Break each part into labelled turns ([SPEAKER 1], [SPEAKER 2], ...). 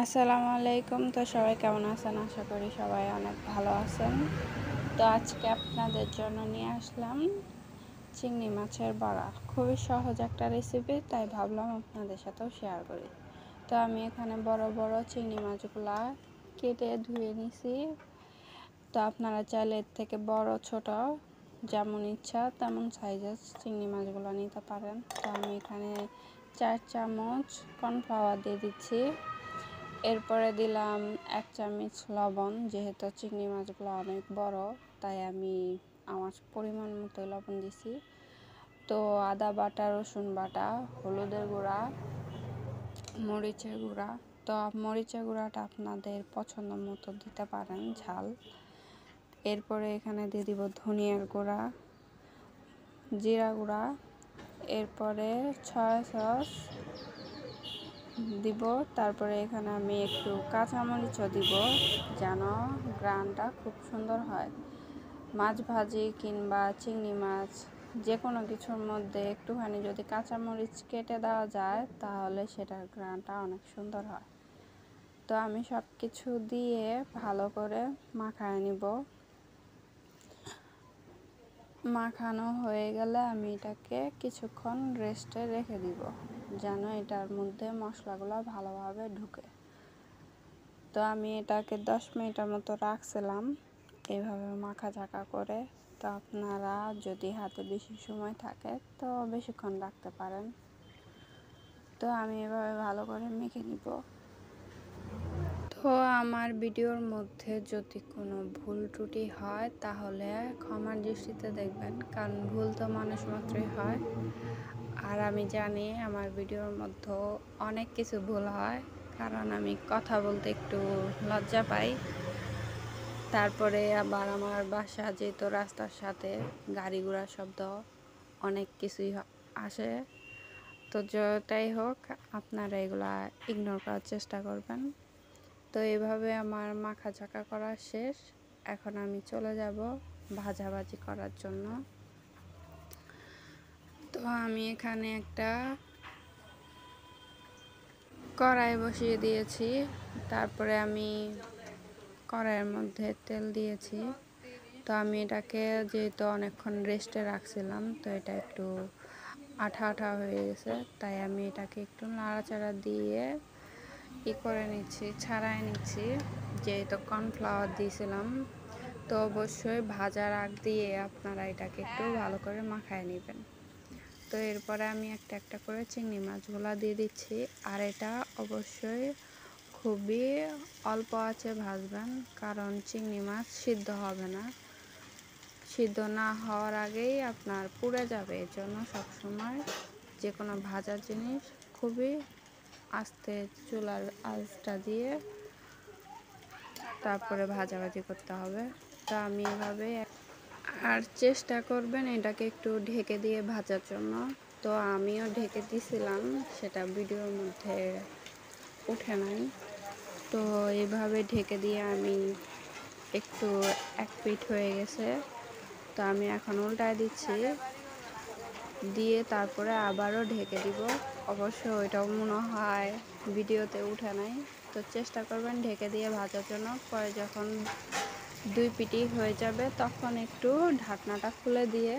[SPEAKER 1] আসসালামু আলাইকুম। তো সবাই কেমন আছেন? আশা করি সবাই অনেক ভালো আছেন। তো আজকে আপনাদের জন্য নিয়ে আসলাম চিংড়ি মাছের বড়া। খুবই সহজ একটা রেসিপি, তাই ভাবলাম আপনাদের সাথেও শেয়ার করি। তো আমি এখানে বড় বড় চিংড়ি মাছগুলা কেটে ধুয়ে নিছি। তো আপনারা চাইলে এর থেকে বড় ছোট যেমন ইচ্ছা তেমন সাইজের চিংড়ি মাছগুলো নিতে পারেন। তো আমি এখানে 4 চামচ কর্নফ্লাওয়ার দিয়ে দিচ্ছি। এরপরে দিলাম 1 চামচ লবণ। যেহেতু চিংড়ি মাছগুলো অনেক বড়, তাই আমি আমার পরিমাণ মতো লবণ দিছি। তো আদা বাটা, রসুন বাটা, হলুদের গুঁড়া, মরিচের গুঁড়া। তো মরিচের গুঁড়াটা আপনাদের পছন্দ মতো দিতে পারেন ঝাল। এরপরে এখানে দিয়ে দিব ধনিয়ার গুঁড়া, জিরা গুঁড়া, এরপরে সয়া সস দিব। তারপরে এখানে আমি একটু কাঁচামরিচও দিব, যেন গ্রানটা খুব সুন্দর হয়। মাছ ভাজি কিংবা চিংড়ি মাছ যে কোনো কিছুর মধ্যে একটুখানি যদি কাঁচামরিচ কেটে দেওয়া যায়, তাহলে সেটার গ্রানটা অনেক সুন্দর হয়। তো আমি সব কিছু দিয়ে ভালো করে মাখায় নিব। মাখানো হয়ে গেলে আমি এটাকে কিছুক্ষণ রেস্টে রেখে দিব, যেন এটার মধ্যে মশলাগুলো ভালোভাবে ঢুকে। তো আমি এটাকে 10 মিনিটের মতো রাখছিলাম এভাবে মাখাঝাকা করে। তো আপনারা যদি হাতে বেশি সময় থাকে তো বেশিক্ষণ রাখতে পারেন। তো আমি এভাবে ভালো করে মেখে নিব। তো আমার ভিডিওর মধ্যে যদি কোনো ভুল ত্রুটি হয় তাহলে ক্ষমার দৃষ্টিতে দেখবেন, কারণ ভুল তো মানুষ মাত্রই হয়। আর আমি জানি আমার ভিডিওর মধ্যে অনেক কিছু ভুল হয়, কারণ আমি কথা বলতে একটু লজ্জা পাই। তারপরে আবার আমার বাসা যেহেতু রাস্তার সাথে, গাড়ি ঘোড়ার শব্দ অনেক কিছুই আসে। তো যতই হোক আপনারা এগুলা ইগনোর করার চেষ্টা করবেন। তো এইভাবে আমার মাখাঝাকা করা শেষ। এখন আমি চলে যাব ভাজাভাজি করার জন্য। তো আমি এখানে একটা কড়াই বসিয়ে দিয়েছি। তারপরে আমি কড়াইয়ের মধ্যে তেল দিয়েছি। তো আমি এটাকে যেহেতু অনেকক্ষণ রেস্টে রাখছিলাম, তো এটা একটু আঠা আঠা হয়ে গেছে, তাই আমি এটাকে একটু নাড়াচাড়া দিয়ে করে নিচ্ছি, ছাড়াই নিচ্ছি। যেহেতু কর্নফ্লাওয়ার দিয়েছিলাম, তো অবশ্যই ভাজার আগ দিয়ে আপনারা এটাকে একটু ভালো করে মাখায় নেবেন। তো এরপরে আমি একটা একটা করে চিংড়ি মাছগুলো দিয়ে দিচ্ছি। আর এটা অবশ্যই খুবই অল্প আঁচে ভাজবেন, কারণ চিংড়ি মাছ সিদ্ধ হবে না। সিদ্ধ না হওয়ার আগেই আপনার পুড়ে যাবে। এর জন্য সবসময় যে কোনো ভাজার জিনিস খুবই আস্তে চুলার আঁচটা দিয়ে তারপরে ভাজাভাজি করতে হবে। তো আমি এভাবে আর চেষ্টা করবেন এটাকে একটু ঢেকে দিয়ে ভাজার জন্য। তো আমিও ঢেকে দিয়েছিলাম, সেটা ভিডিওর মধ্যে উঠে নাই। তো এইভাবে ঢেকে দিয়ে আমি একটু এক পিঠ হয়ে গেছে, তো আমি এখন উল্টায় দিচ্ছি, দিয়ে তারপরে আবারও ঢেকে দিব। অবশ্য ওইটাও মনে হয় ভিডিওতে উঠে নাই। তো চেষ্টা করবেন ঢেকে দিয়ে ভাজার জন্য। পরে যখন 2 পিঠই হয়ে যাবে, তখন একটু ঢাকনাটা খুলে দিয়ে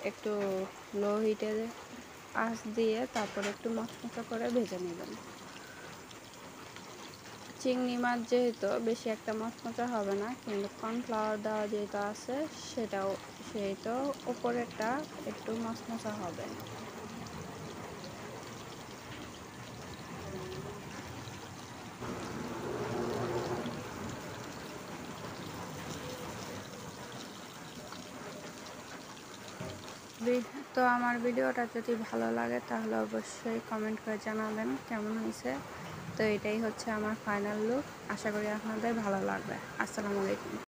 [SPEAKER 1] একটু লো হিটে আঁচ দিয়ে তারপরে একটু মচমচা করে ভেজে নেবেন। চিংড়ি মাছ যেহেতু বেশি একটা মচমচা হবে না, কিন্তু কর্নফ্লাওয়ার দেওয়া যেহেতু আছে সেটা উপরেরটা একটু মচমচা হবে। তো আমার ভিডিওটা যদি ভালো লাগে তাহলে অবশ্যই কমেন্ট করে জানাবেন কেমন হয়েছে। তো এটাই হচ্ছে আমার ফাইনাল লুক। আশা করি আপনাদের ভালো লাগবে। আসসালামু আলাইকুম।